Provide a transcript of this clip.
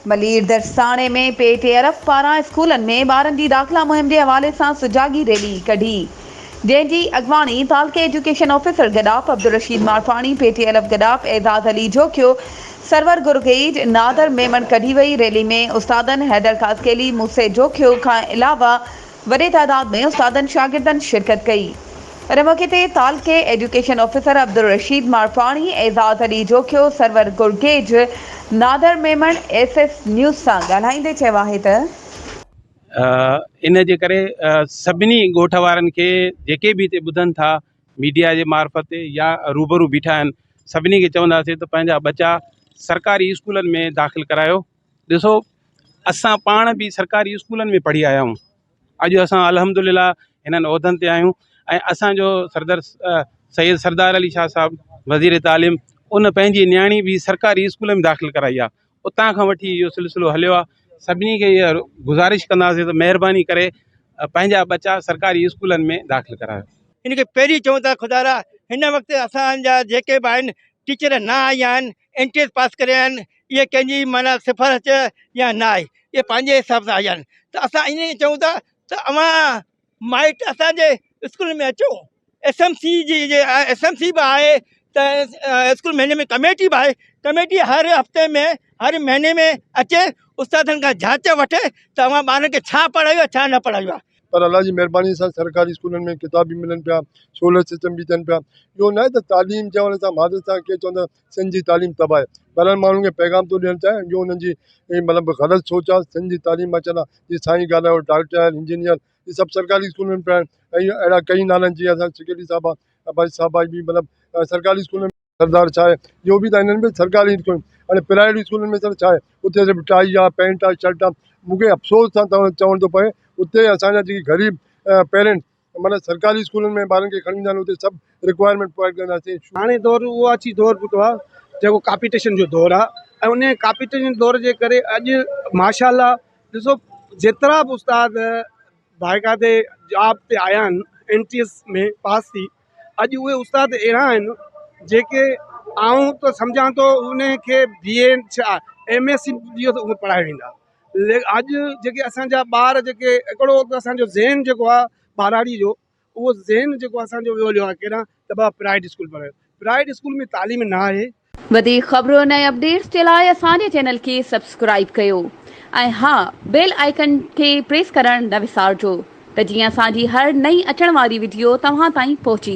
मलीर दरसाणे में पेटे अरब पारां स्कूलनि में ॿारनि जी दाख़िला मुहिम जे हवाले सां सुजागी रैली कढी, जंहिंजी अॻवानी तालके एजुकेशन ऑफिसर गडाफ अब्दुल रशीद मारफाणी, पेटे अरब गडाफ एजाज़ अली जोखियो, सरवर गुरगेज नादर मेमन कढी वई। रैली में उस्तादनि हैदर कासकेली, मूसे जोखियो खां अलावा वॾे तादाद में उस्तादनि शागिर्दनि शिरकत कई। इन मौक़े ते तालके education officer Abdul Rashid Marfani, Ejaz Ali Jokhio, Sarwar Gurgej Nadir Memon SS news सां ॻाल्हाईंदे चयो आहे त इन जे करे सभिनी ॻोठ वारनि खे जेके बि हिते ॿुधनि था मीडिया जे मार्फत या रूबरू बीठा आहिनि, सभिनी खे चवंदासीं त पंहिंजा बच्चा सरकारी स्कूलनि में दाख़िल करायो। ॾिसो, असां पाण बि सरकारी स्कूलनि में पढ़ी आया आहियूं। अॼु असां अल्हम्दुलिल्लाह हिननि उहिदनि ते आहियूं ऐं असांजो सैयद सरदार अली शाह साहब वज़ीर तालीम उन पंहिंजी न्याणी बि सरकारी स्कूल में दाख़िल कराई आहे। उतां खां वठी इहो सिलसिलो हलियो आहे। सभिनी खे इहा गुज़ारिश कंदासीं त महिरबानी करे पंहिंजा बच्चा सरकारी स्कूलनि में दाख़िल करायो। इनखे पहिरीं चऊं था ख़ुदारा, हिन वक़्तु असांजा जेके बि आहिनि टीचर न आया आहिनि, एंट्रेंस पास करे आहिनि, इहे कंहिंजी माना सिफ़ारिश या न आहे, इहे पंहिंजे हिसाब सां आया आहिनि। त असां ईअं चऊं था त अवां माइट असांजे स्कूल में अचो। SMC SMC बि आहे त स्कूल महीने में कमेटी बि आहे। कमेटी हर हफ़्ते में हर महीने में अचे, उस्तादनि खां जांच वठे त अवां ॿारनि खे छा पढ़ायो आहे, छा न पढ़ायो आहे। पर अल्लाह जी महिरबानी सां सरकारी स्कूलनि में किताब बि मिलनि पिया, सहूलियत सिस्टम बि थियनि पिया। इहो न आहे त तालीम चवण सां मादर सां के चवंदा सिंध जी तालीम तबाह आहे। पर माण्हुनि खे पैगाम थो ॾियणु चाहियां, जो उन्हनि जी मतिलबु ग़लति सोच आहे। सिंध जी तालीम अचनि जीअं साईं ॻाल्हायो, डॉक्टर, इंजीनियर, इहे सभु सरकारी स्कूलनि में पिया आहिनि। ऐं अहिड़ा कई नालनि जीअं असां सिक्योरिटी साहब आहे, अब्बासी साहब बि मतिलबु सरकारी स्कूलनि में सरदार छा आहे, इहो बि त हिननि में सरकारी स्कूल। हाणे प्राइवेट स्कूलनि में छा आहे, उते सिर्फ़ु टाई आहे, पैंट आहे, शर्ट आहे। मूंखे अफ़सोस सां चवणो थो पए, उते असांजा जेके ग़रीब पेरेंट्स माना सरकारी स्कूलनि में ॿारनि खे खणी ईंदा आहिनि, उते सभु रिक्वायरमेंट प्रोवाइड कंदासीं। हाणे दौर उहो अची दौर ॿुधो आहे जेको कॉम्पिटिशन जो दौर आहे, ऐं उन कॉम्पिटिशन दौर जे करे अॼु माशाअल्लाह ॾिसो जेतिरा बि उस्ताद बाक़ाइदे जॉब ते आया आहिनि, एंट्रेंस में पास थी, अॼु उहे उस्ताद अहिड़ा आहिनि जेके आऊं त सम्झां थो उन खे BA छा MSc उहे पढ़ाए वेंदा। अॼु जेके असांजा ॿार जेके हिकिड़ो असांजो ज़हन जेको आहे ॿाराड़ी जो, उहो ज़हन जेको असांजो वियो आहे केॾां त प्राइवेट स्कूल पढ़ायो। प्राइवेट स्कूल में तालीम न आहे। वधीक ख़बरुनि ऐं अपडेट्स जे लाइ असांजे चैनल खे सब्सक्राइब कयो ऐं हा, बेल आइकन खे प्रेस करणु न विसारिजो त जीअं असांजी हर नई अचण वारी वीडियो तव्हां ताईं पहुची